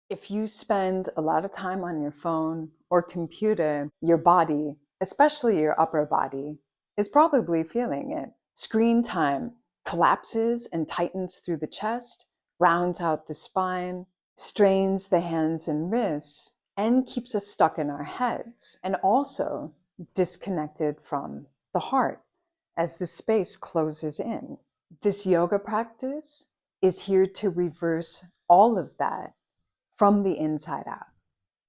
If you spend a lot of time on your phone or computer, your body, especially your upper body, is probably feeling it. Screen time collapses and tightens through the chest, rounds out the spine, strains the hands and wrists, and keeps us stuck in our heads, and also disconnected from the heart as the space closes in. This yoga practice is here to reverse all of that from the inside out.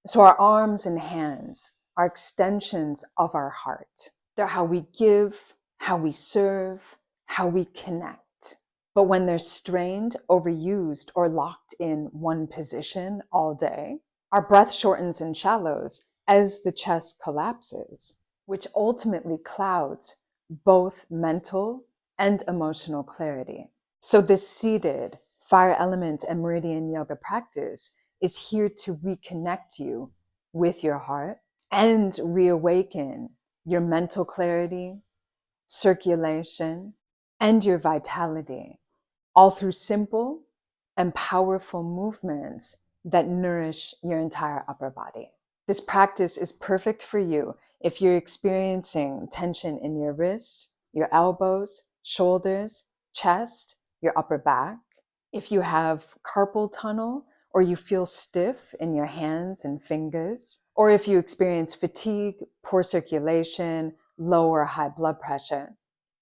So our arms and hands are extensions of our heart. They're how we give, how we serve, how we connect. But when they're strained, overused, or locked in one position all day, our breath shortens and shallows as the chest collapses, which ultimately clouds both mental and emotional clarity. So this seated fire element and meridian yoga practice is here to reconnect you with your heart and reawaken your mental clarity, circulation, and your vitality, all through simple and powerful movements that nourish your entire upper body. This practice is perfect for you if you're experiencing tension in your wrists, your elbows, shoulders, chest, your upper back. If you have carpal tunnel, or you feel stiff in your hands and fingers, or if you experience fatigue, poor circulation, low or high blood pressure,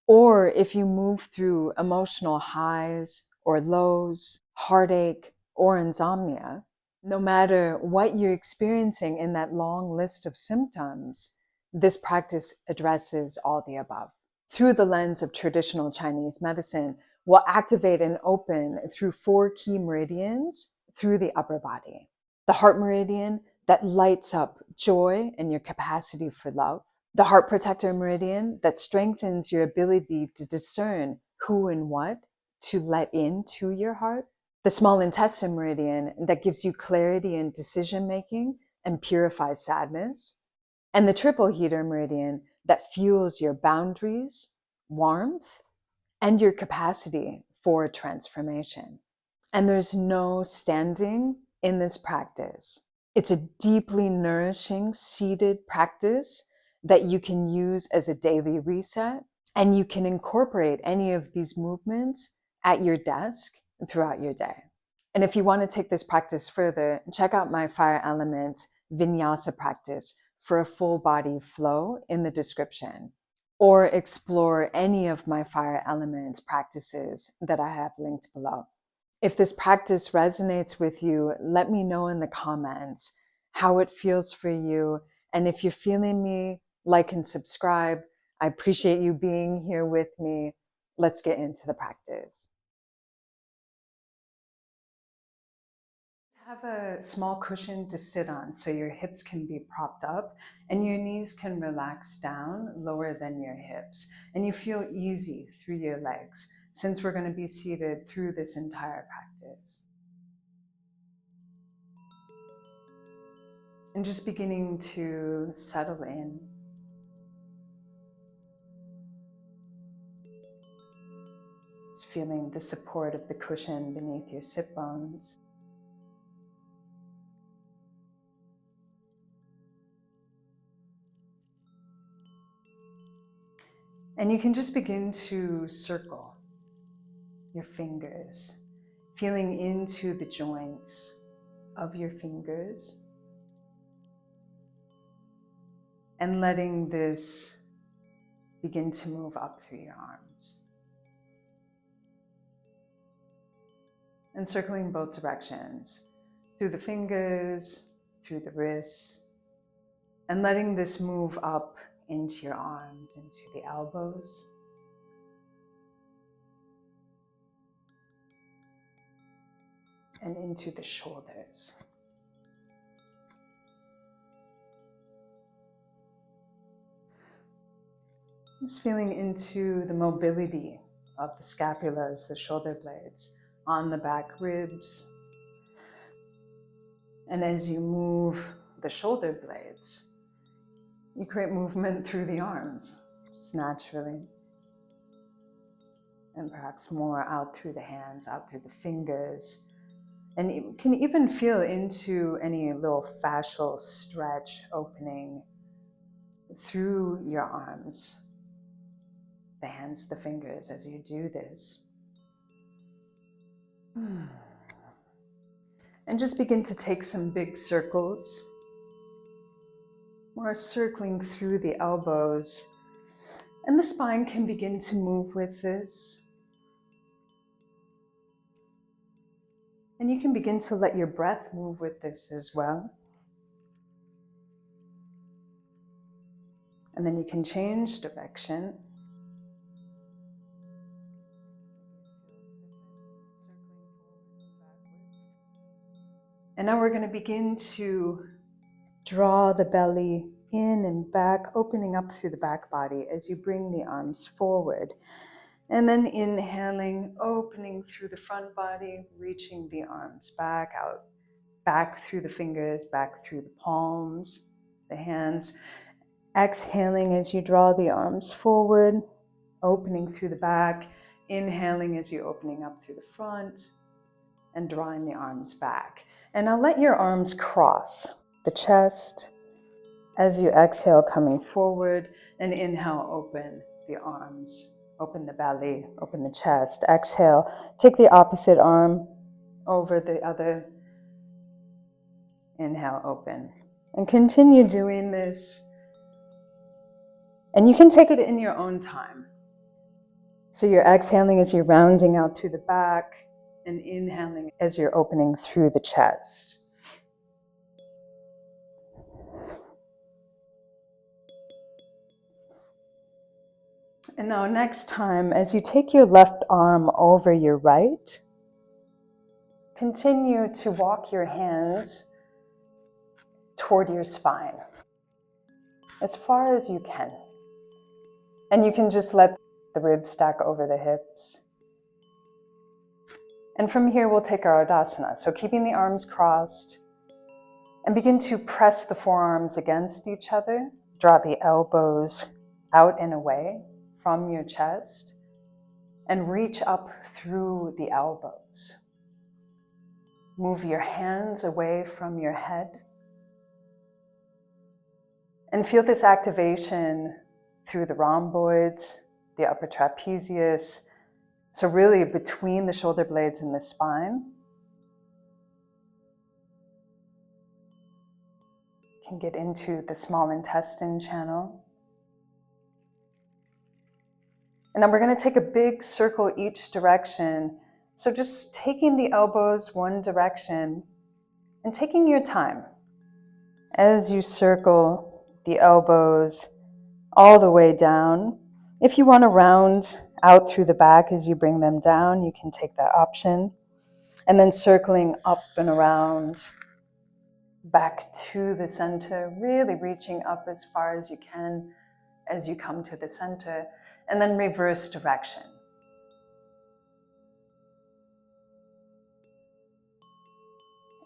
or if you move through emotional highs or lows, heartache, or insomnia, no matter what you're experiencing in that long list of symptoms, this practice addresses all the above. Through the lens of traditional Chinese medicine, will activate and open through 4 key meridians through the upper body. The heart meridian that lights up joy and your capacity for love. The heart protector meridian that strengthens your ability to discern who and what to let into your heart. The small intestine meridian that gives you clarity in decision making and purifies sadness. And the triple heater meridian that fuels your boundaries, warmth, and your capacity for transformation. And there's no standing in this practice. It's a deeply nourishing, seated practice that you can use as a daily reset. And you can incorporate any of these movements at your desk and throughout your day. And if you want to take this practice further, check out my fire element vinyasa practice for a full body flow in the description, or explore any of my fire elements practices that I have linked below. If this practice resonates with you, let me know in the comments how it feels for you. And if you're feeling me, like and subscribe. I appreciate you being here with me. Let's get into the practice. Have a small cushion to sit on so your hips can be propped up and your knees can relax down lower than your hips, and you feel easy through your legs since we're going to be seated through this entire practice. And just beginning to settle in. Just feeling the support of the cushion beneath your sit bones. And you can just begin to circle your fingers, feeling into the joints of your fingers and letting this begin to move up through your arms. And circling both directions, through the fingers, through the wrists, and letting this move up into your arms, into the elbows. And into the shoulders. Just feeling into the mobility of the scapulas, the shoulder blades, on the back ribs. And as you move the shoulder blades, you create movement through the arms, just naturally. And perhaps more out through the hands, out through the fingers, And you can even feel into any little fascial stretch opening through your arms, the hands, the fingers as you do this. And just begin to take some big circles, more circling through the elbows. And the spine can begin to move with this. And you can begin to let your breath move with this as well. And then you can change direction. And now we're going to begin to draw the belly in and back, opening up through the back body as you bring the arms forward. And then inhaling, opening through the front body, reaching the arms back out, back through the fingers, back through the palms, the hands. Exhaling as you draw the arms forward, opening through the back, inhaling as you're opening up through the front, and drawing the arms back. And now let your arms cross the chest as you exhale, coming forward, and inhale, open the arms, open the belly, open the chest. Exhale, take the opposite arm over the other. Inhale, open. And continue doing this. And you can take it in your own time. So you're exhaling as you're rounding out through the back, and inhaling as you're opening through the chest. And now next time, as you take your left arm over your right, continue to walk your hands toward your spine as far as you can. And you can just let the ribs stack over the hips. And from here, we'll take our Ardhasana. So keeping the arms crossed, and begin to press the forearms against each other. Draw the elbows out and away from your chest, and reach up through the elbows. Move your hands away from your head. And feel this activation through the rhomboids, the upper trapezius, so really between the shoulder blades and the spine. You can get into the small intestine channel. And now we're going to take a big circle each direction. So just taking the elbows one direction and taking your time as you circle the elbows all the way down. If you want to round out through the back as you bring them down, you can take that option. And then circling up and around, back to the center, really reaching up as far as you can as you come to the center, and then reverse direction.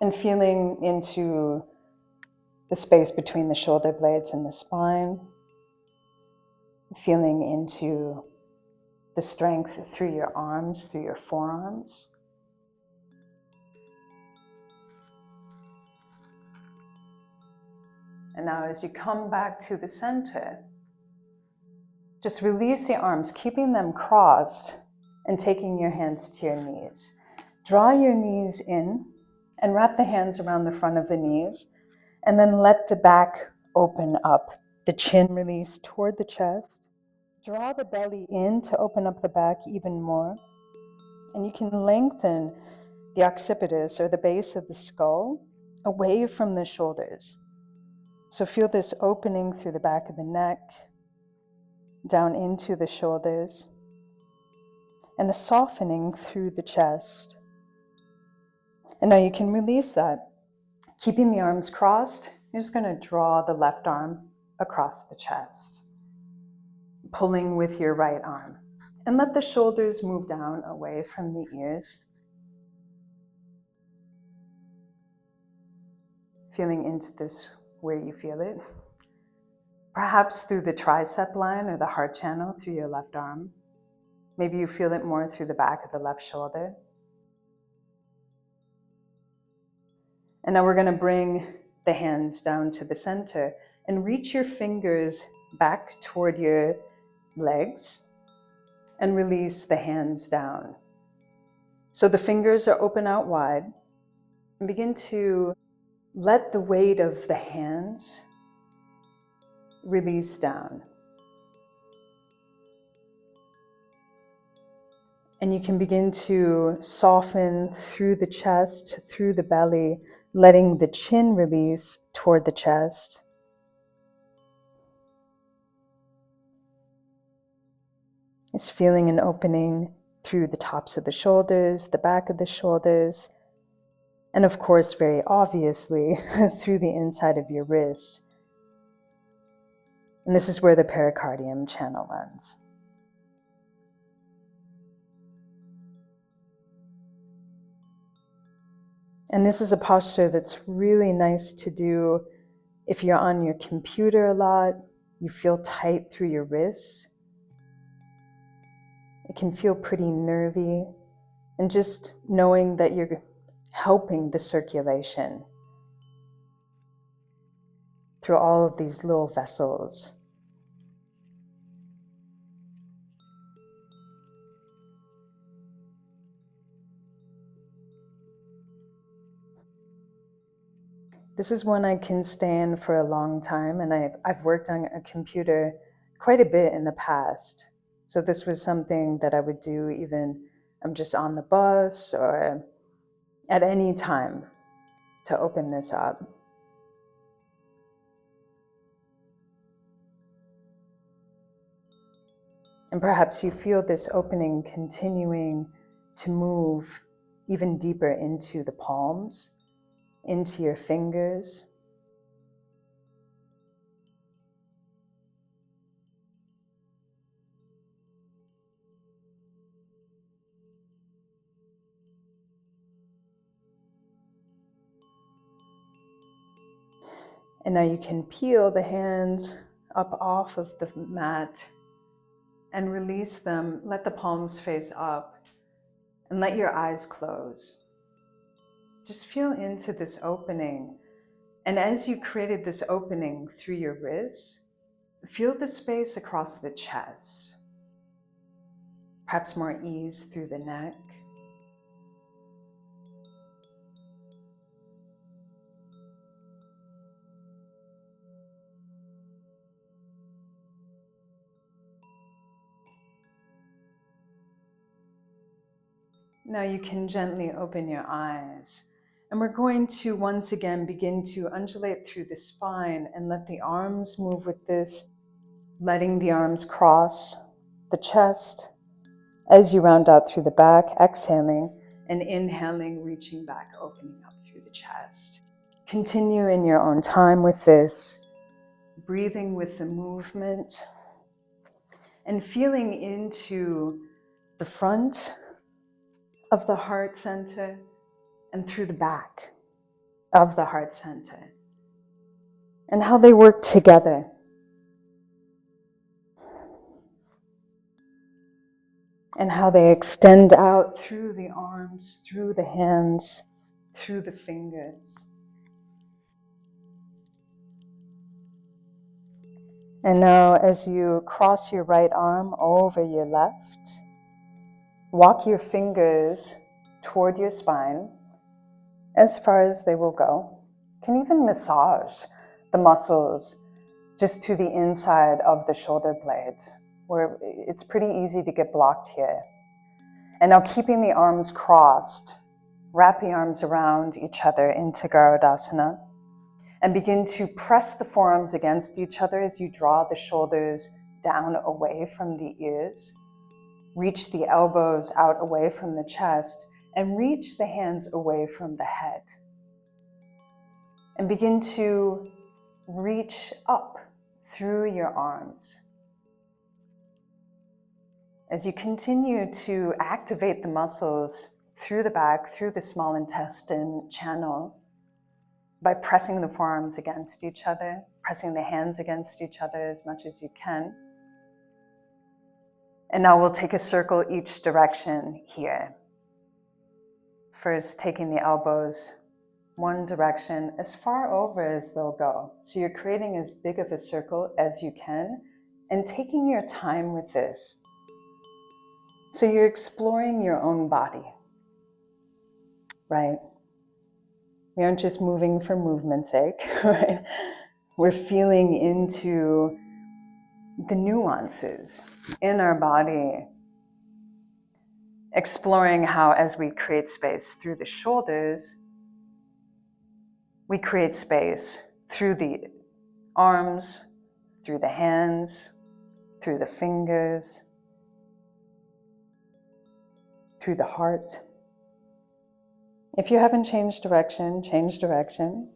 And feeling into the space between the shoulder blades and the spine, feeling into the strength through your arms, through your forearms. And now as you come back to the center, just release the arms, keeping them crossed and taking your hands to your knees. Draw your knees in and wrap the hands around the front of the knees, and then let the back open up, the chin release toward the chest. Draw the belly in to open up the back even more. And you can lengthen the occipitus, or the base of the skull, away from the shoulders. So feel this opening through the back of the neck, down into the shoulders, and a softening through the chest. And now you can release that. Keeping the arms crossed, you're just going to draw the left arm across the chest, pulling with your right arm. And let the shoulders move down away from the ears. Feeling into this where you feel it. Perhaps through the tricep line or the heart channel through your left arm. Maybe you feel it more through the back of the left shoulder. And now we're going to bring the hands down to the center and reach your fingers back toward your legs and release the hands down. So the fingers are open out wide, and begin to let the weight of the hands release down. And you can begin to soften through the chest, through the belly, letting the chin release toward the chest. Just feeling an opening through the tops of the shoulders, the back of the shoulders, and of course, very obviously, through the inside of your wrists. And this is where the pericardium channel runs. And this is a posture that's really nice to do if you're on your computer a lot, you feel tight through your wrists. It can feel pretty nervy, and just knowing that you're helping the circulation through all of these little vessels. This is one I can stay in for a long time, and I've worked on a computer quite a bit in the past. So this was something that I would do even I'm just on the bus or at any time to open this up. And perhaps you feel this opening continuing to move even deeper into the palms, into your fingers. And now you can peel the hands up off of the mat and release them. Let the palms face up and let your eyes close. Just feel into this opening. And as you created this opening through your wrists, feel the space across the chest. Perhaps more ease through the neck. Now you can gently open your eyes. And we're going to once again begin to undulate through the spine and let the arms move with this, letting the arms cross the chest as you round out through the back, exhaling and inhaling, reaching back, opening up through the chest. Continue in your own time with this, breathing with the movement and feeling into the front of the heart center and through the back of the heart center and how they work together. And how they extend out through the arms, through the hands, through the fingers. And now as you cross your right arm over your left, walk your fingers toward your spine as far as they will go. You can even massage the muscles just to the inside of the shoulder blades, where it's pretty easy to get blocked here. And now keeping the arms crossed, wrap the arms around each other into Garudasana and begin to press the forearms against each other as you draw the shoulders down away from the ears. Reach the elbows out away from the chest and reach the hands away from the head. And begin to reach up through your arms. As you continue to activate the muscles through the back, through the small intestine channel, by pressing the forearms against each other, pressing the hands against each other as much as you can. And now we'll take a circle each direction here. First, taking the elbows one direction as far over as they'll go. So you're creating as big of a circle as you can and taking your time with this. So you're exploring your own body, right? We aren't just moving for movement's sake, right? We're feeling into the nuances in our body, exploring how as we create space through the shoulders, we create space through the arms, through the hands, through the fingers, through the heart. If you haven't changed direction, change direction.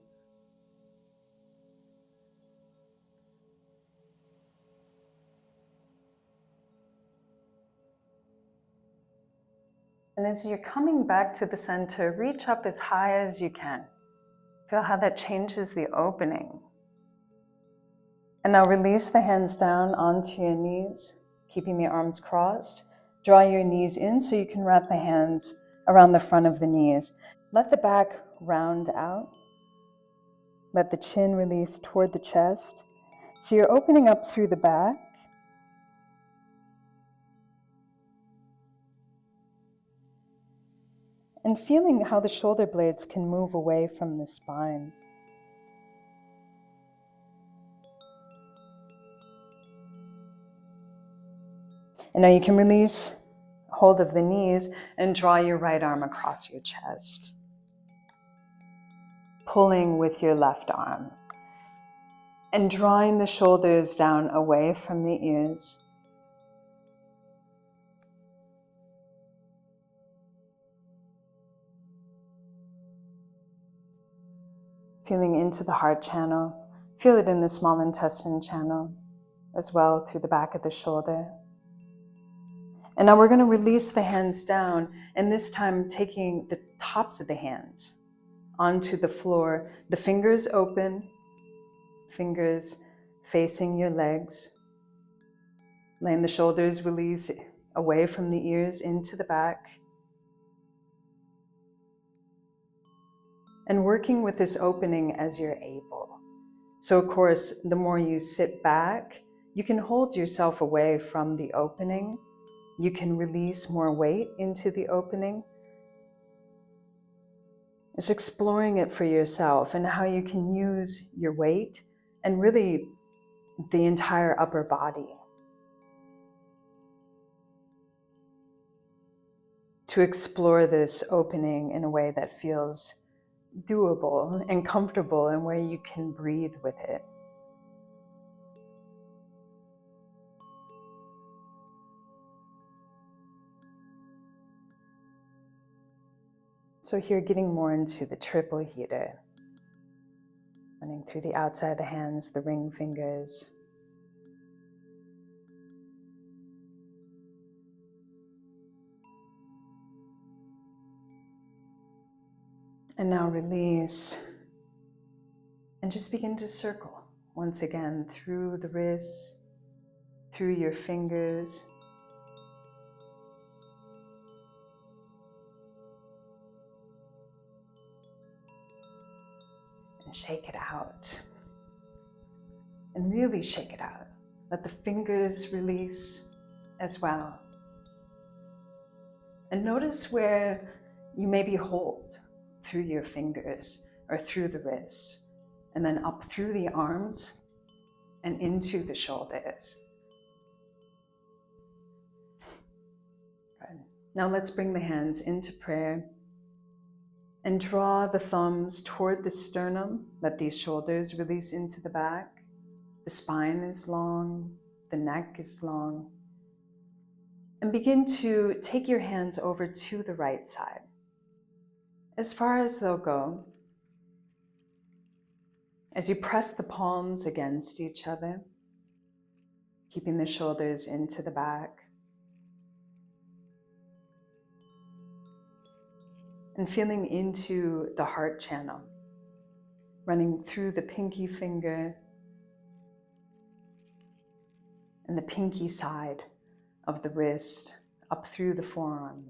And as you're coming back to the center, reach up as high as you can. Feel how that changes the opening. And now release the hands down onto your knees, keeping the arms crossed. Draw your knees in so you can wrap the hands around the front of the knees. Let the back round out. Let the chin release toward the chest. So you're opening up through the back. And feeling how the shoulder blades can move away from the spine. And now you can release hold of the knees and draw your right arm across your chest. Pulling with your left arm. And drawing the shoulders down away from the ears. Feeling into the heart channel. Feel it in the small intestine channel as well through the back of the shoulder. And now we're going to release the hands down, and this time taking the tops of the hands onto the floor. The fingers open, fingers facing your legs. Letting the shoulders release away from the ears into the back. And working with this opening as you're able. So of course, the more you sit back, you can hold yourself away from the opening. You can release more weight into the opening. It's exploring it for yourself and how you can use your weight and really the entire upper body to explore this opening in a way that feels doable and comfortable and where you can breathe with it. So here, getting more into the triple heater, running through the outside of the hands, the ring fingers. And now release and just begin to circle once again through the wrists, through your fingers. And shake it out. And really shake it out. Let the fingers release as well. And notice where you maybe hold through your fingers or through the wrist, and then up through the arms and into the shoulders. Good. Now let's bring the hands into prayer and draw the thumbs toward the sternum. Let these shoulders release into the back. The spine is long, the neck is long. And begin to take your hands over to the right side, as far as they'll go. As you press the palms against each other, keeping the shoulders into the back. And feeling into the heart channel, running through the pinky finger and the pinky side of the wrist, up through the forearm.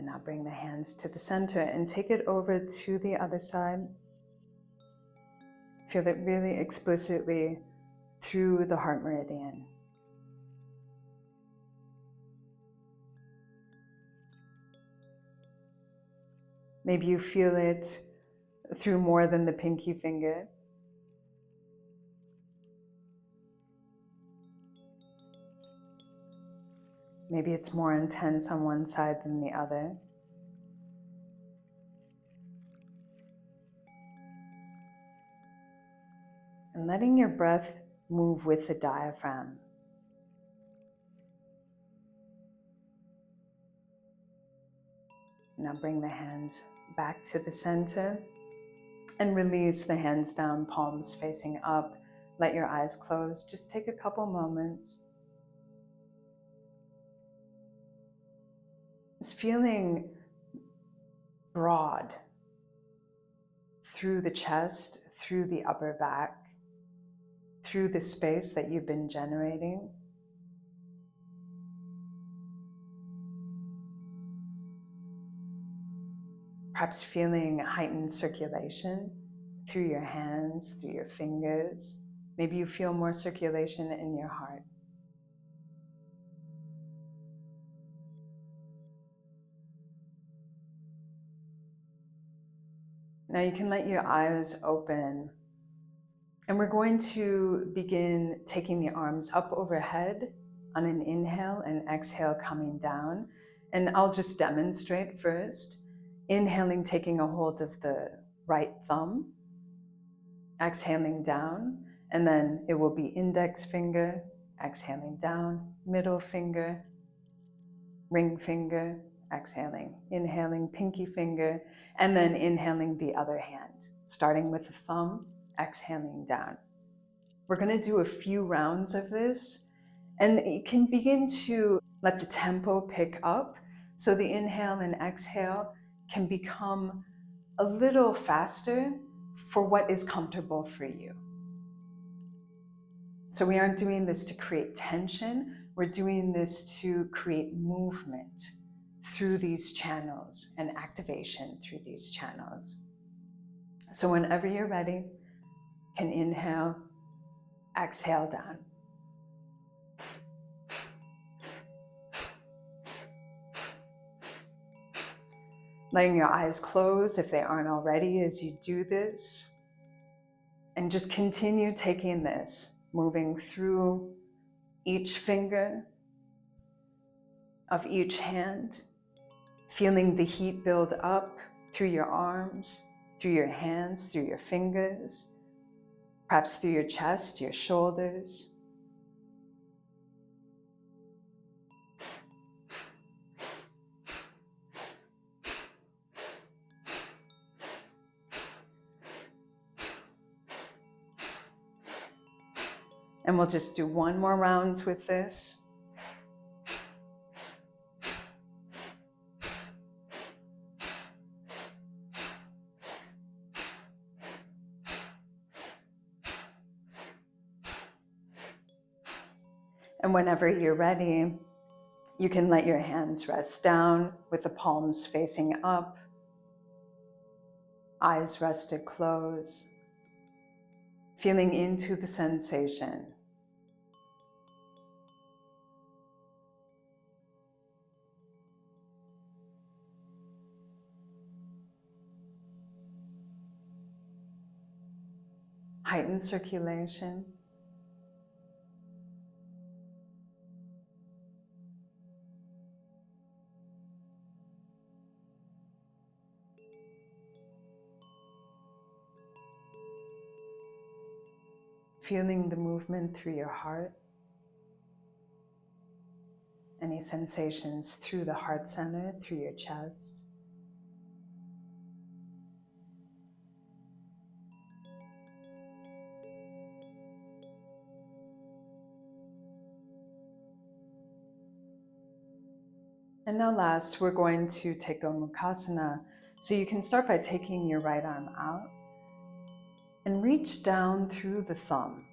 And now bring the hands to the center and take it over to the other side. Feel it really explicitly through the heart meridian. Maybe you feel it through more than the pinky finger. Maybe it's more intense on one side than the other. And letting your breath move with the diaphragm. Now bring the hands back to the center and release the hands down, palms facing up. Let your eyes close. Just take a couple moments. It's feeling broad through the chest, through the upper back, through the space that you've been generating. Perhaps feeling heightened circulation through your hands, through your fingers. Maybe you feel more circulation in your heart. Now you can let your eyes open, and we're going to begin taking the arms up overhead on an inhale and exhale coming down. And I'll just demonstrate first. Inhaling, taking a hold of the right thumb, exhaling down, and then it will be index finger, exhaling down, middle finger, ring finger, exhaling, inhaling, pinky finger, and then inhaling the other hand, starting with the thumb, exhaling down. We're going to do a few rounds of this, and you can begin to let the tempo pick up, so the inhale and exhale can become a little faster for what is comfortable for you. So we aren't doing this to create tension, we're doing this to create movement through these channels and activation through these channels. So whenever you're ready, you can inhale, exhale down. Letting your eyes close if they aren't already as you do this. And just continue taking this, moving through each finger of each hand, feeling the heat build up through your arms, through your hands, through your fingers, perhaps through your chest, your shoulders. And we'll just do one more round with this. And whenever you're ready, you can let your hands rest down with the palms facing up, eyes rested closed, feeling into the sensation. Heightened circulation. Feeling the movement through your heart. Any sensations through the heart center, through your chest. And now last, we're going to take Gomukhasana. So you can start by taking your right arm out and reach down through the thumb.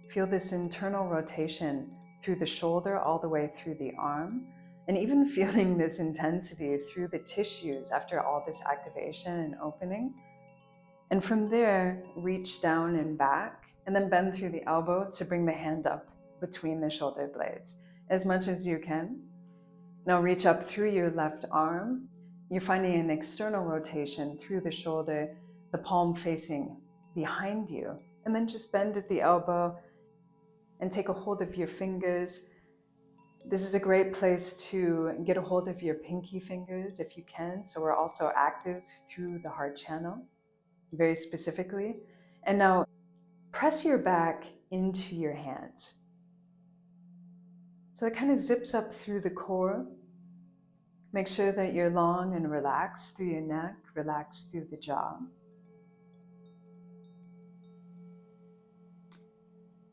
Feel this internal rotation through the shoulder all the way through the arm. and even feeling this intensity through the tissues after all this activation and opening. And from there, reach down and back, and then bend through the elbow to bring the hand up between the shoulder blades as much as you can. Now reach up through your left arm. You're finding an external rotation through the shoulder, the palm facing behind you, and then just bend at the elbow and take a hold of your fingers. This is a great place to get a hold of your pinky fingers if you can. So we're also active through the heart channel, very specifically. And now press your back into your hands. So it kind of zips up through the core. Make sure that you're long and relaxed through your neck, relaxed through the jaw.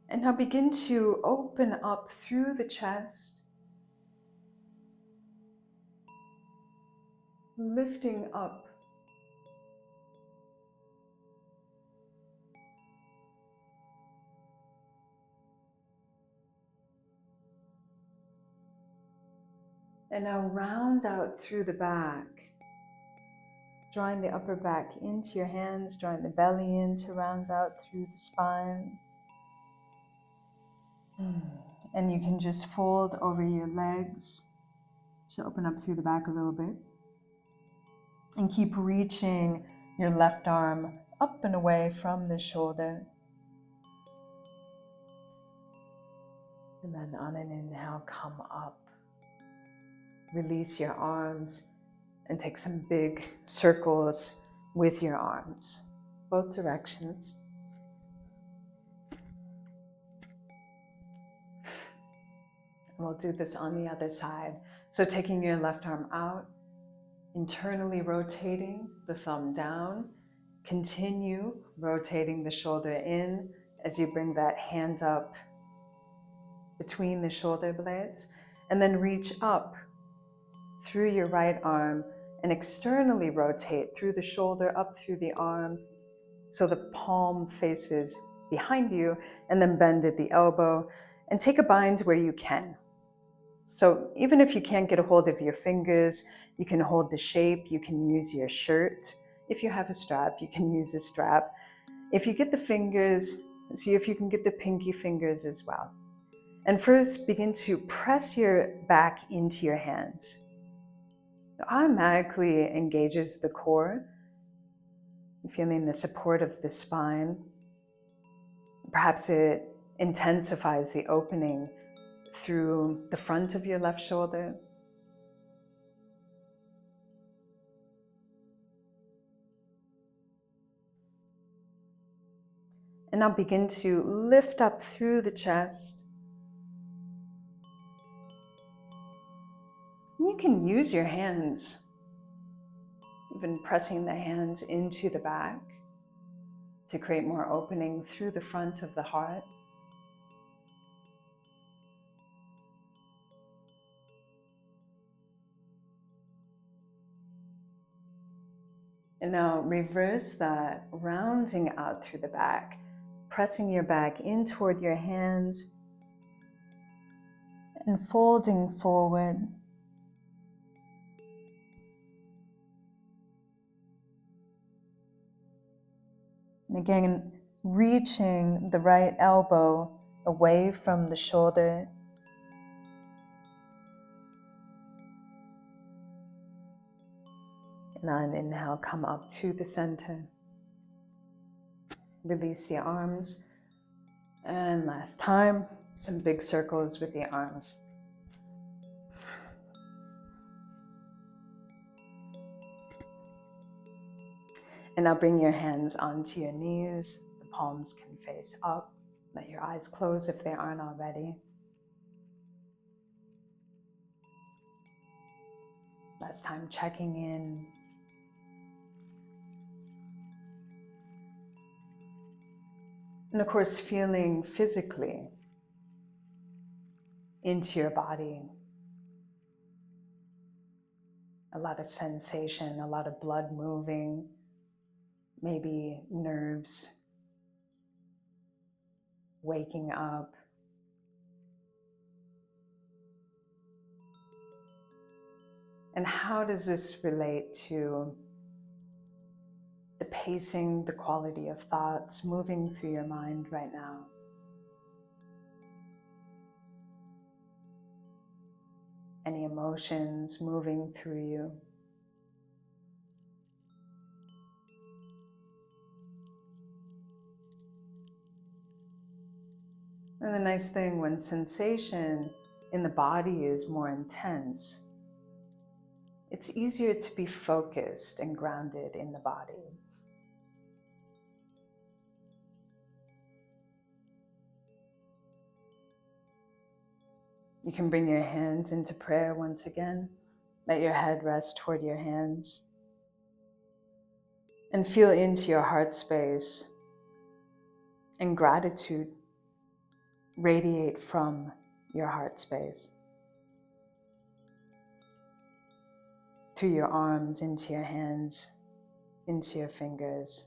And now begin to open up through the chest, lifting up. And now round out through the back, drawing the upper back into your hands, drawing the belly in to round out through the spine. And you can just fold over your legs to open up through the back a little bit. And keep reaching your left arm up and away from the shoulder. And then on an inhale, come up. Release your arms and take some big circles with your arms, both directions. And we'll do this on the other side. So taking your left arm out, internally rotating the thumb down, continue rotating the shoulder in as you bring that hand up between the shoulder blades, and then reach up through your right arm and externally rotate through the shoulder, up through the arm, so the palm faces behind you, and then bend at the elbow and take a bind where you can. So even if you can't get a hold of your fingers, you can hold the shape, you can use your shirt. If you have a strap, you can use a strap. If you get the fingers, see if you can get the pinky fingers as well. And first begin to press your back into your hands. It automatically engages the core, feeling the support of the spine. Perhaps it intensifies the opening through the front of your left shoulder. And now begin to lift up through the chest. You can use your hands, even pressing the hands into the back to create more opening through the front of the heart. And now reverse that, rounding out through the back, pressing your back in toward your hands and folding forward. And again, reaching the right elbow away from the shoulder. And on an inhale, come up to the center. Release the arms. And last time, some big circles with the arms. And now bring your hands onto your knees. The palms can face up. Let your eyes close if they aren't already. Last time, checking in. And of course, feeling physically into your body. A lot of sensation, a lot of blood moving, maybe nerves waking up. And how does this relate to the pacing, the quality of thoughts moving through your mind right now? Any emotions moving through you? And the nice thing, when sensation in the body is more intense, it's easier to be focused and grounded in the body. You can bring your hands into prayer once again. Let your head rest toward your hands. And feel into your heart space. And gratitude radiate from your heart space. Through your arms, into your hands, into your fingers.